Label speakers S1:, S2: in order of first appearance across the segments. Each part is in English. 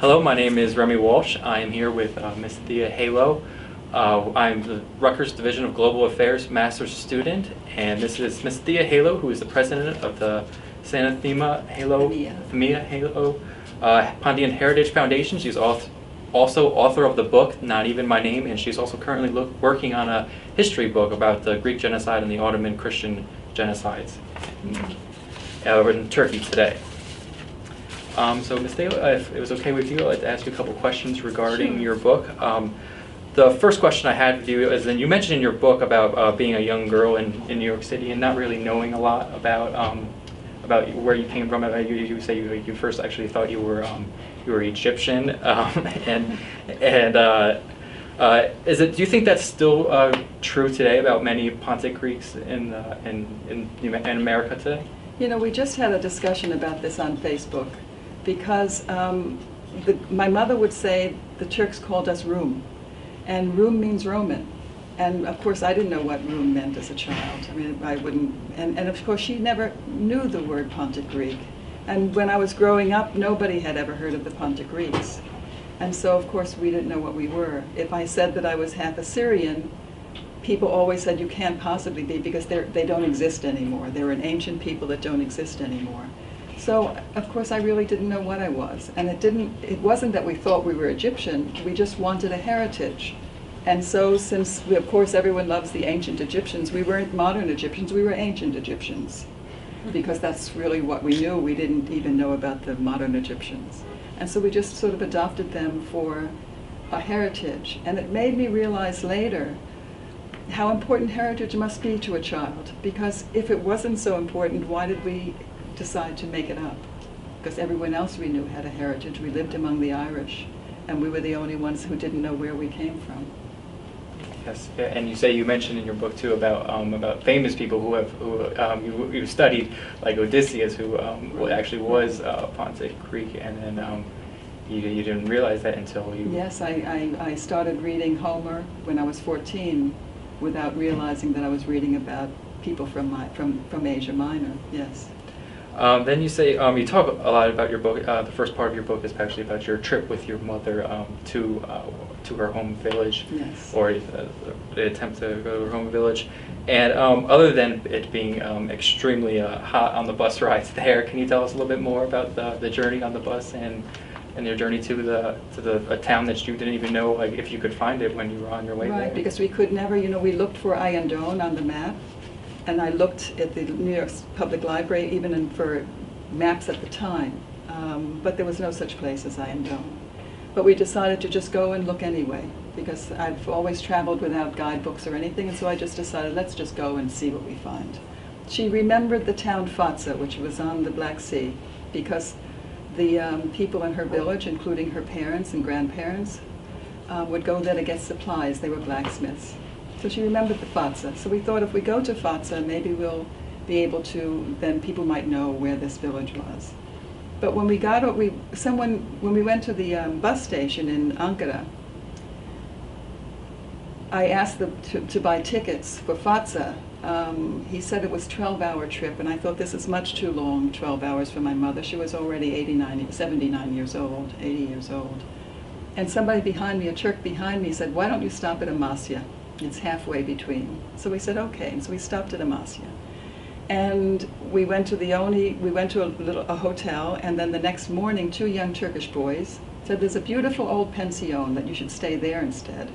S1: Hello, my name is Remy Walsh. I am here with Miss Thea Halo. I'm the Rutgers Division of Global Affairs Master's student, and this is Miss Thea Halo, who is the president of the Santa Thema Halo, Themia Halo Pontian Heritage Foundation. She's also author of the book Not Even My Name, and she's also currently working on a history book about the Greek genocide and the Ottoman Christian genocides in Turkey today. So Ms. Thea, if it was okay with you, I'd like to ask you a couple questions regarding your book. The first question I had for you is, then you mentioned in your book about being a young girl in New York City and not really knowing a lot about where you came from. You say you first actually thought you were Egyptian, do you think that's still true today about many Pontic Greeks in America today?
S2: You know, we just had a discussion about this on Facebook because my mother would say the Turks called us Rum, and Rum means Roman. And of course I didn't know what Rum meant as a child. I mean, I wouldn't, and of course she never knew the word Pontic Greek. And when I was growing up, nobody had ever heard of the Pontic Greeks. And so of course we didn't know what we were. If I said that I was half Assyrian, people always said you can't possibly be because they don't exist anymore. They're an ancient people that don't exist anymore. So of course I really didn't know what I was. And it wasn't that we thought we were Egyptian, we just wanted a heritage. And so since of course everyone loves the ancient Egyptians, we weren't modern Egyptians, we were ancient Egyptians. Because that's really what we knew. We didn't even know about the modern Egyptians. And so we just sort of adopted them for a heritage. And it made me realize later how important heritage must be to a child. Because if it wasn't so important, why did we decide to make it up? Because everyone else we knew had a heritage. We lived among the Irish, and we were the only ones who didn't know where we came from.
S1: Yes, and you mentioned in your book too about famous people who you studied, like Odysseus, who actually was Pontic Greek, and then you didn't realize that until you.
S2: Yes, I started reading Homer when I was 14, without realizing that I was reading about people from Asia Minor. Yes.
S1: Then you say you talk a lot about your book. The first part of your book is actually about your trip with your mother to her home village,
S2: yes.
S1: Or the attempt to go to her home village. And other than it being extremely hot on the bus rides there, can you tell us a little bit more about the journey on the bus and your journey to a town that you didn't even know if you could find it when you were on your way there?
S2: Right, because we could never. We looked for Ayandon on the map. And I looked at the New York Public Library, even for maps at the time, but there was no such place as Ayandon. But we decided to just go and look anyway, because I've always traveled without guidebooks or anything, and so I just decided, let's just go and see what we find. She remembered the town Fatsa, which was on the Black Sea, because the people in her village, including her parents and grandparents, would go there to get supplies. They were blacksmiths. So she remembered the Fatsa. So we thought if we go to Fatsa, maybe we'll be able to, then people might know where this village was. But when we went to the bus station in Ankara, I asked them to buy tickets for Fatsa. He said it was a 12-hour trip, and I thought this is much too long, 12 hours for my mother. She was already 79 years old, 80 years old. And somebody behind me, a Turk behind me, said, why don't you stop at Amasya? It's halfway between. So we said, okay. And so we stopped at Amasya. And we went to a hotel, and then the next morning, two young Turkish boys said, there's a beautiful old pension that you should stay there instead.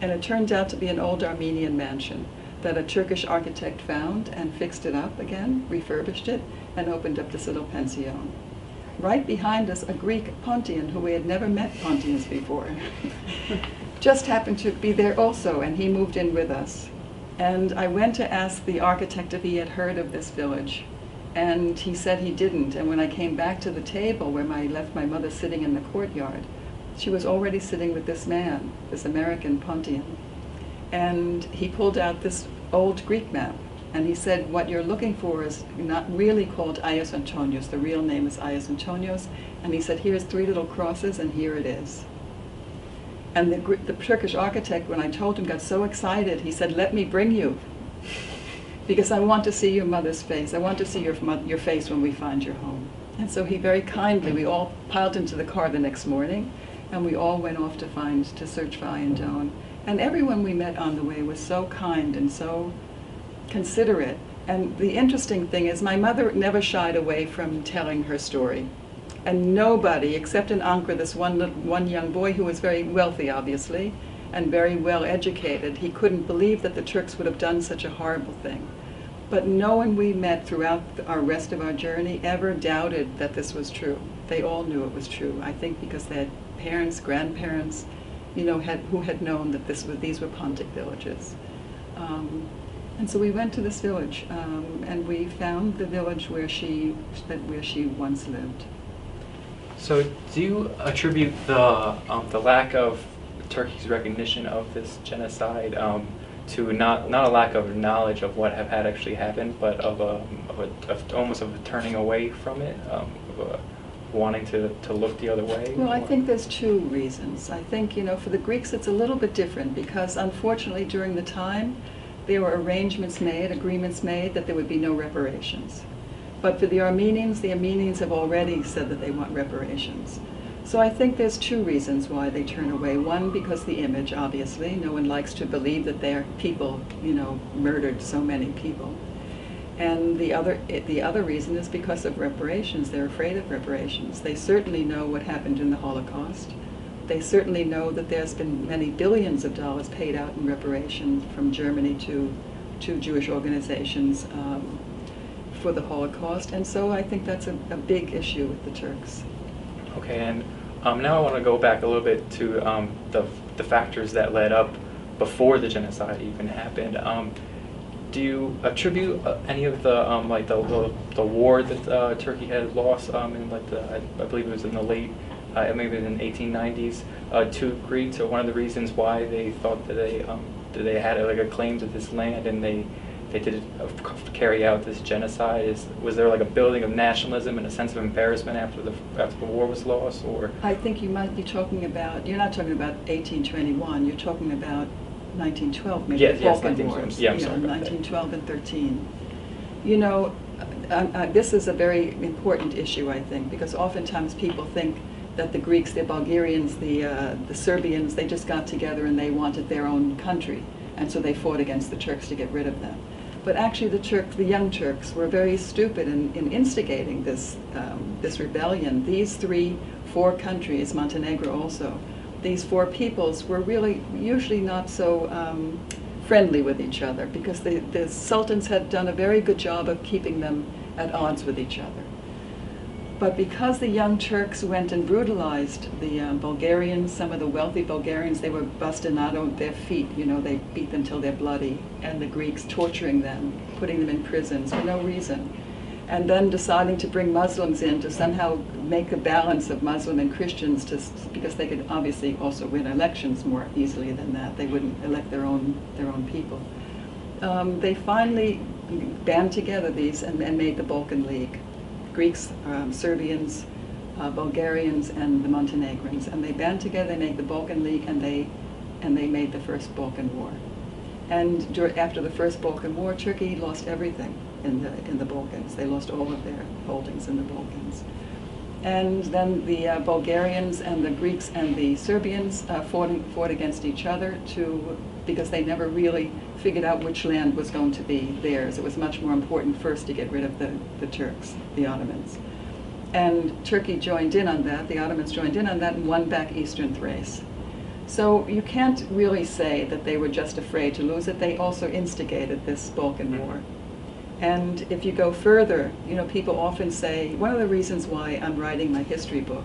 S2: And it turned out to be an old Armenian mansion that a Turkish architect found and fixed it up again, refurbished it, and opened up this little pension. Right behind us, a Greek Pontian, who we had never met Pontians before, just happened to be there also, and he moved in with us. And I went to ask the architect if he had heard of this village, and he said he didn't. And when I came back to the table where I left my mother sitting in the courtyard, she was already sitting with this man, this American Pontian. And he pulled out this old Greek map, and he said, what you're looking for is not really called Aios Antonios. The real name is Aios Antonios. And he said, here's 3 little crosses, and here it is. And the Turkish architect, when I told him, got so excited, he said, let me bring you. Because I want to see your mother's face. I want to see your face when we find your home. And so he very kindly, we all piled into the car the next morning, and we all went off to search for Iandone. And everyone we met on the way was so kind and so considerate. And the interesting thing is my mother never shied away from telling her story. And nobody, except an Ankara, this one young boy who was very wealthy, obviously, and very well educated, he couldn't believe that the Turks would have done such a horrible thing. But no one we met throughout our rest of our journey ever doubted that this was true. They all knew it was true. I think because they had parents, grandparents, who had known that these were Pontic villages. And so we went to this village, and we found the village where she once lived.
S1: So do you attribute the lack of Turkey's recognition of this genocide to not a lack of knowledge of what had actually happened, but of almost of a turning away from it, of wanting to look the other way?
S2: Well, I think there's two reasons. I think, for the Greeks it's a little bit different because unfortunately during the time there were agreements made that there would be no reparations. But for the Armenians have already said that they want reparations. So I think there's two reasons why they turn away. One, because the image, obviously. No one likes to believe that their people, murdered so many people. And the other reason is because of reparations. They're afraid of reparations. They certainly know what happened in the Holocaust. They certainly know that there's been many billions of dollars paid out in reparations from Germany to Jewish organizations for the Holocaust. And so I think that's a big issue with the Turks.
S1: Okay, and now I want to go back a little bit to the factors that led up before the genocide even happened. Do you attribute any of the war that Turkey had lost in I believe it was in the late maybe in the 1890s to Greeks? Or one of the reasons why they thought that they had a claim to this land and they did carry out this genocide? Was there a building of nationalism and a sense of embarrassment after the war was lost? Or
S2: I think you might be talking about, you're not talking about 1821, you're talking about 1912, maybe the Balkan Wars.
S1: Yeah, I'm sorry about
S2: 1912 and 13. This is a very important issue, I think, because oftentimes people think that the Greeks, the Bulgarians, the Serbians, they just got together and they wanted their own country, and so they fought against the Turks to get rid of them. But actually the young Turks were very stupid in instigating this rebellion. These 4 countries, Montenegro also, these 4 peoples were really usually not so friendly with each other because the sultans had done a very good job of keeping them at odds with each other. But because the young Turks went and brutalized the Bulgarians, some of the wealthy Bulgarians, they were bastinado at their feet, they beat them till they're bloody, and the Greeks torturing them, putting them in prisons for no reason, and then deciding to bring Muslims in to somehow make a balance of Muslim and Christians because they could obviously also win elections more easily than that. They wouldn't elect their own people. They finally band together these and made the Balkan League. Greeks, Serbians, Bulgarians, and the Montenegrins, and they band together. They made the Balkan League, and they made the first Balkan War. And after the first Balkan War, Turkey lost everything in the Balkans. They lost all of their holdings in the Balkans. And then the Bulgarians and the Greeks and the Serbians fought against each other because they never really figured out which land was going to be theirs. It was much more important first to get rid of the Turks, the Ottomans. And Turkey joined in on that, the Ottomans joined in on that and won back Eastern Thrace. So you can't really say that they were just afraid to lose it. They also instigated this Balkan War. And if you go further, people often say, one of the reasons why I'm writing my history book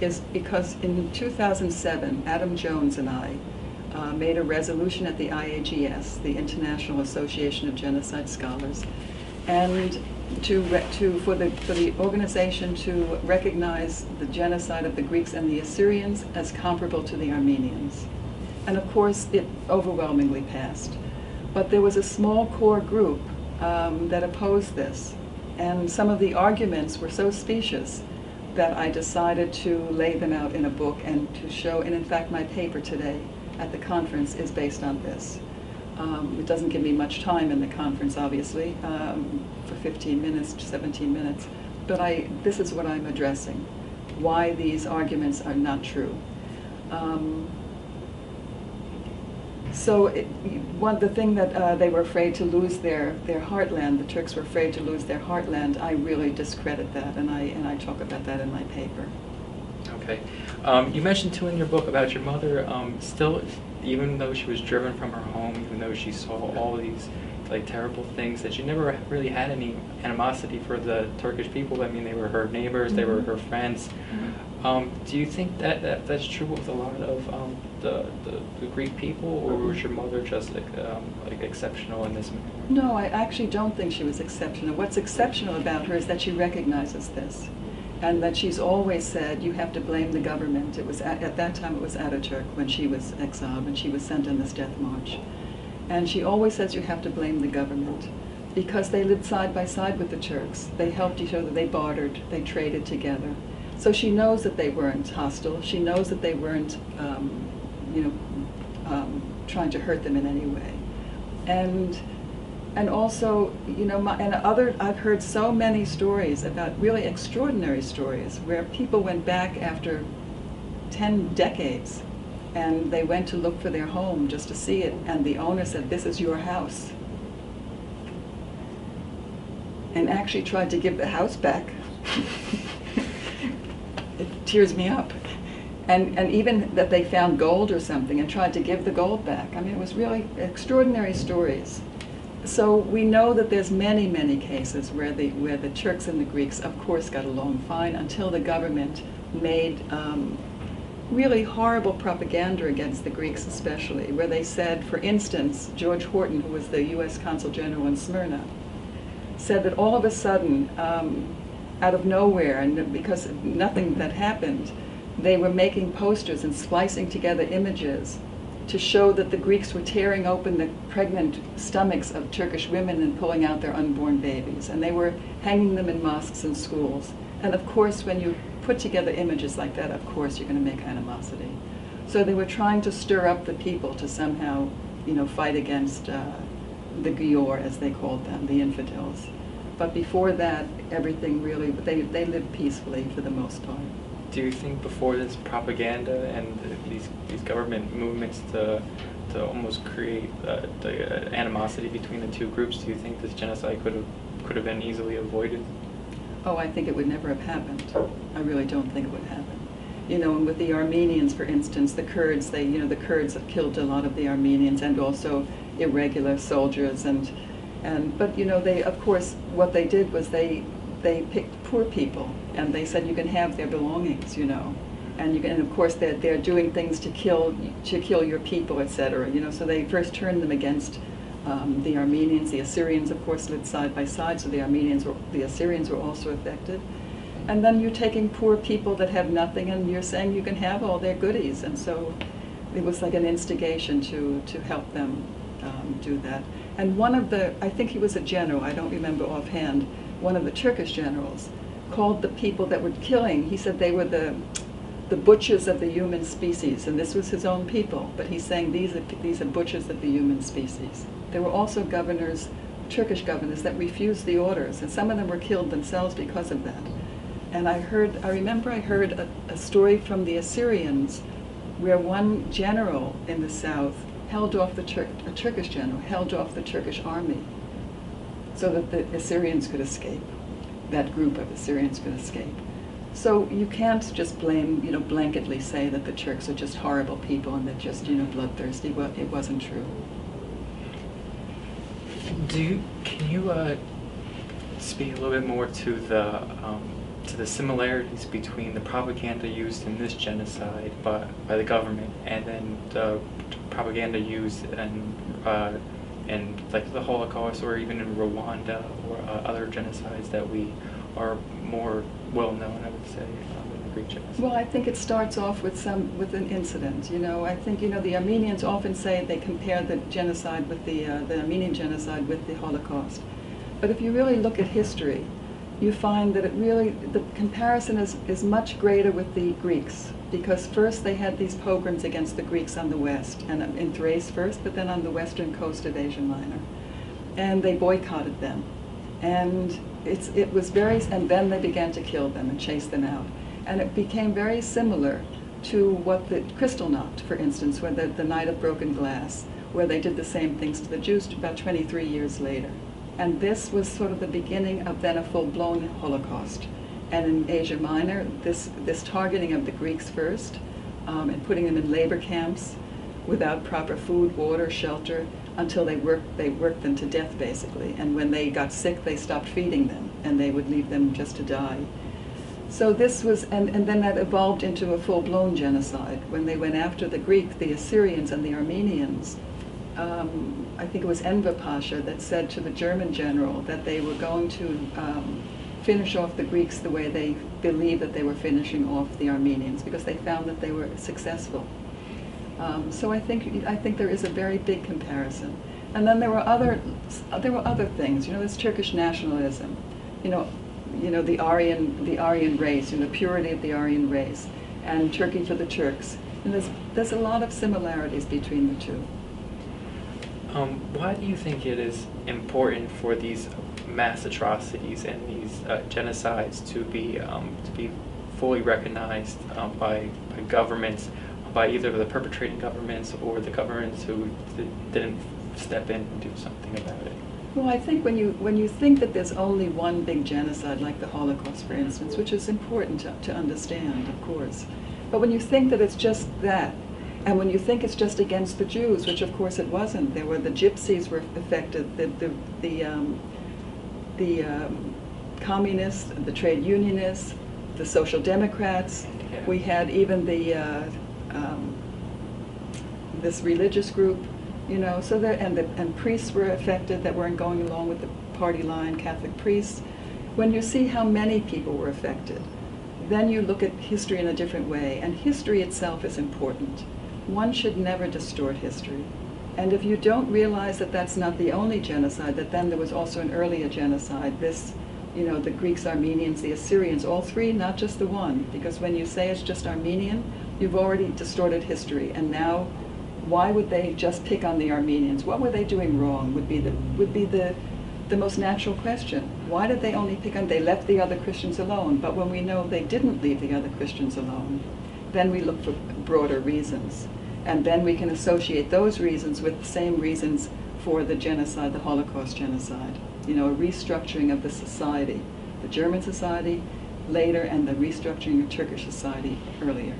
S2: is because in 2007, Adam Jones and I made a resolution at the IAGS, the International Association of Genocide Scholars, and for the organization to recognize the genocide of the Greeks and the Assyrians as comparable to the Armenians. And of course, it overwhelmingly passed. But there was a small core group that opposed this. And some of the arguments were so specious that I decided to lay them out in a book and to show, and in fact my paper today at the conference is based on this. It doesn't give me much time in the conference, obviously, for 15 minutes, 17 minutes, but this is what I'm addressing, why these arguments are not true. The thing that they were afraid to lose their heartland, the Turks were afraid to lose their heartland, I really discredit that, and I talk about that in my paper.
S1: Okay. You mentioned too in your book about your mother, still, even though she was driven from her home, even though she saw all these like terrible things, that she never really had any animosity for the Turkish people. I mean, they were her neighbors, they were her friends. Do you think that's true with a lot of the Greek people, or was your mother just like exceptional in this manner?
S2: No, I actually don't think she was exceptional. What's exceptional about her is that she recognizes this, and that she's always said you have to blame the government. It was at that time it was Ataturk when she was exiled, when she was sent on this death march. And she always says you have to blame the government because they lived side by side with the Turks. They helped each other, they bartered, they traded together. So she knows that they weren't hostile. She knows that they weren't, trying to hurt them in any way. And also, I've heard so many stories about really extraordinary stories where people went back after 10 decades and they went to look for their home just to see it, and the owner said, "This is your house," and actually tried to give the house back. It tears me up. And even that they found gold or something and tried to give the gold back. I mean, it was really extraordinary stories. So we know that there's many, many cases where the Turks and the Greeks, of course, got along fine until the government made really horrible propaganda against the Greeks especially, where they said, for instance, George Horton, who was the U.S. Consul General in Smyrna, said that all of a sudden, out of nowhere, and because nothing that happened, they were making posters and splicing together images to show that the Greeks were tearing open the pregnant stomachs of Turkish women and pulling out their unborn babies. And they were hanging them in mosques and schools. And of course, when you put together images like that, of course you're going to make animosity. So they were trying to stir up the people to somehow, fight against the Gior, as they called them, the infidels. But before that, everything really, they lived peacefully for the most part.
S1: Do you think before this propaganda and these government movements to almost create the animosity between the two groups, do you think this genocide could have been easily avoided?
S2: Oh, I think it would never have happened. I really don't think it would happen. And with the Armenians, for instance, the Kurds, the Kurds have killed a lot of the Armenians and also irregular soldiers but they, of course, what they did was they picked poor people and they said you can have their belongings, and of course they're doing things to kill your people, etc. So they first turned them against the Armenians. The Assyrians, of course, lived side by side, so the Assyrians were also affected. And then you're taking poor people that have nothing and you're saying you can have all their goodies. And so it was like an instigation to help them do that. And I think he was a general, I don't remember offhand, one of the Turkish generals called the people that were killing, he said they were the butchers of the human species, and this was his own people, but he's saying these are butchers of the human species. There were also governors, Turkish governors, that refused the orders, and some of them were killed themselves because of that. And I remember I heard a story from the Assyrians where one general in the south held off a Turkish general held off the Turkish army so that the Assyrians could escape. That group of Assyrians could escape. So you can't just blame, blanketly say that the Turks are just horrible people and they're just, bloodthirsty. Well, it wasn't true.
S1: Can you speak a little bit more to the similarities between the propaganda used in this genocide by the government and then the propaganda used in like the Holocaust or even in Rwanda or other genocides that we are more well known, I would say, than the Greek genocide?
S2: Well, I think it starts off with an incident. I think the Armenians often say they compare the genocide with the Armenian genocide with the Holocaust. But if you really look at history, you find that the comparison is much greater with the Greeks, because first they had these pogroms against the Greeks on the west, and in Thrace first, but then on the western coast of Asia Minor. And they boycotted them. And it was very, and then they began to kill them and chase them out. And it became very similar to what the Kristallnacht, for instance, where the Night of Broken Glass, where they did the same things to the Jews about 23 years later. And this was sort of the beginning of then a full-blown Holocaust. And in Asia Minor, this targeting of the Greeks first, and putting them in labor camps without proper food, water, shelter, until they worked them to death, basically. And when they got sick, they stopped feeding them, and they would leave them just to die. So this was, and then that evolved into a full-blown genocide. When they went after the Greek, the Assyrians, and the Armenians, I think it was Enver Pasha that said to the German general that they were going to finish off the Greeks the way they believed that they were finishing off the Armenians, because they found that they were successful. So I think there is a very big comparison. And then there were other things. There's Turkish nationalism. The Aryan race, the purity of the Aryan race, and Turkey for the Turks. And there's a lot of similarities between the two.
S1: Why do you think it is important for these mass atrocities and these genocides to be fully recognized by governments, by either the perpetrating governments or the governments who didn't step in and do something about it?
S2: Well, I think when you think that there's only one big genocide, like the Holocaust, for instance, which is important to understand, of course, but when you think that it's just that, and when you think it's just against the Jews, which of course it wasn't, there were the Gypsies were affected, the communists, the trade unionists, the Social Democrats.
S1: Yeah.
S2: We had even this religious group, so that and priests were affected that weren't going along with the party line, Catholic priests. When you see how many people were affected, then you look at history in a different way, and history itself is important. One should never distort history. And if you don't realize that that's not the only genocide, that then there was also an earlier genocide, the Greeks, Armenians, the Assyrians, all three, not just the one, because when you say it's just Armenian, you've already distorted history. And now, why would they just pick on the Armenians? What were they doing wrong would be the most natural question. Why did they only pick on, they left the other Christians alone, but when we know they didn't leave the other Christians alone, then we look for broader reasons. And then we can associate those reasons with the same reasons for the genocide, the Holocaust genocide. A restructuring of the society, the German society later, and the restructuring of Turkish society earlier.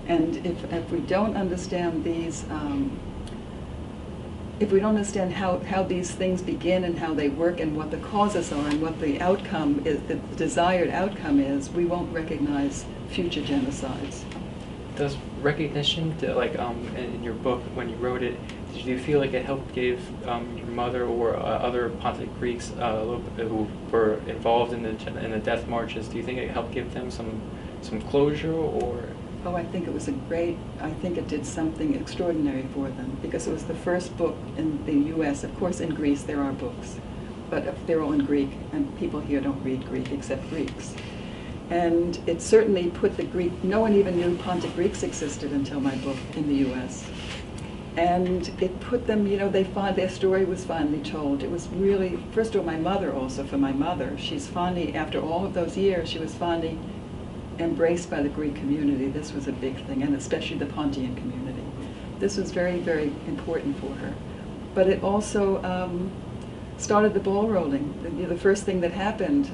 S2: And if we don't understand these, if we don't understand how these things begin and how they work and what the causes are and what the outcome is, the desired outcome is, we won't recognize future genocides.
S1: Does recognition, in your book, when you wrote it, did you feel like it helped give your mother or other Pontic Greeks who were involved in the death marches, do you think it helped give them some closure, or?
S2: Oh, I think it did something extraordinary for them, because it was the first book in the U.S. Of course, in Greece there are books, but they're all in Greek, and people here don't read Greek except Greeks. And it certainly put the Greek, no one even knew Pontic Greeks existed until my book in the U.S. And it put them, their story was finally told. It was really, first of all, my mother also, for my mother, she's finally, after all of those years, she was finally embraced by the Greek community. This was a big thing, and especially the Pontian community. This was very, very important for her. But it also started the ball rolling. The first thing that happened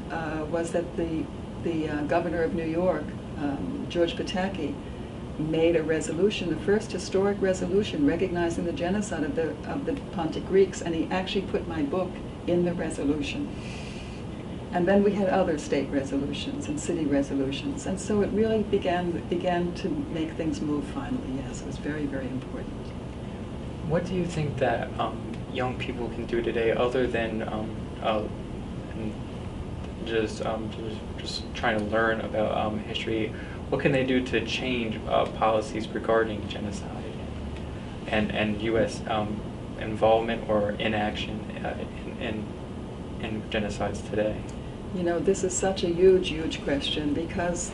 S2: was that the governor of New York, George Pataki, made a resolution, the first historic resolution recognizing the genocide of the Pontic Greeks, and he actually put my book in the resolution. And then we had other state resolutions and city resolutions, and so it really began to make things move finally. Yes, it was very, very important.
S1: What do you think that young people can do today, other than just trying to learn about history? What can they do to change policies regarding genocide and U.S. Involvement or inaction in genocides today?
S2: This is such a huge, huge question, because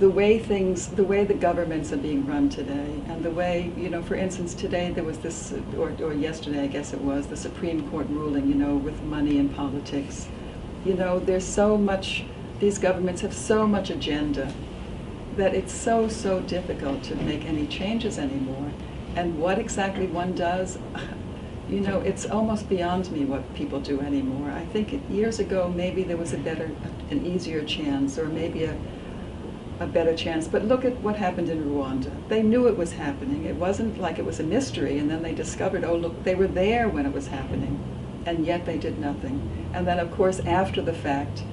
S2: the way the governments are being run today, and the way, for instance, today there was this, or yesterday I guess it was, the Supreme Court ruling, with money and politics. There's so much, these governments have so much agenda that it's so difficult to make any changes anymore. And what exactly one does, it's almost beyond me what people do anymore. I think years ago maybe there was an easier chance, or maybe a better chance. But look at what happened in Rwanda. They knew it was happening. It wasn't like it was a mystery, and then they discovered, oh look, they were there when it was happening, and yet they did nothing. And then of course after the fact,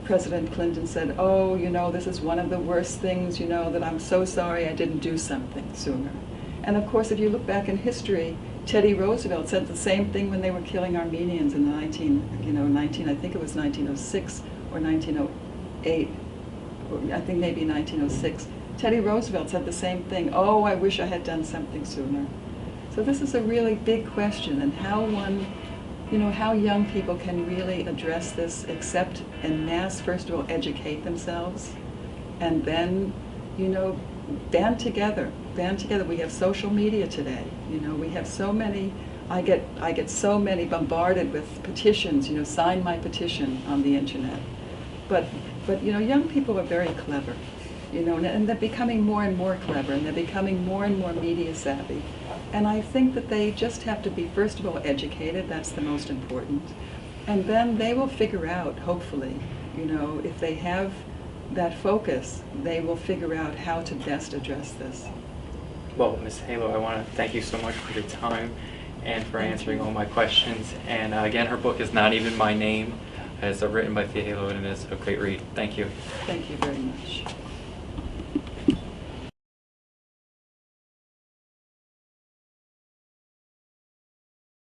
S2: President Clinton said, oh, this is one of the worst things, that I'm so sorry I didn't do something sooner. And of course, if you look back in history, Teddy Roosevelt said the same thing when they were killing Armenians in the I think it was 1906 or 1908, or I think maybe 1906. Teddy Roosevelt said the same thing, oh, I wish I had done something sooner. So this is a really big question, and how how young people can really address this, except en masse, first of all, educate themselves, and then, band together. We have social media today. We have so many, I get so many bombarded with petitions, sign my petition on the internet. But young people are very clever, and they're becoming more and more clever, and they're becoming more and more media savvy. And I think that they just have to be, first of all, educated. That's the most important. And then they will figure out, hopefully, if they have that focus, they will figure out how to best address this.
S1: Well, Ms. Halo, I want to thank you so much for your time and for answering all my questions. And again, her book is Not Even My Name. It's written by Thea Halo, and it is a great read. Thank you.
S2: Thank you very much.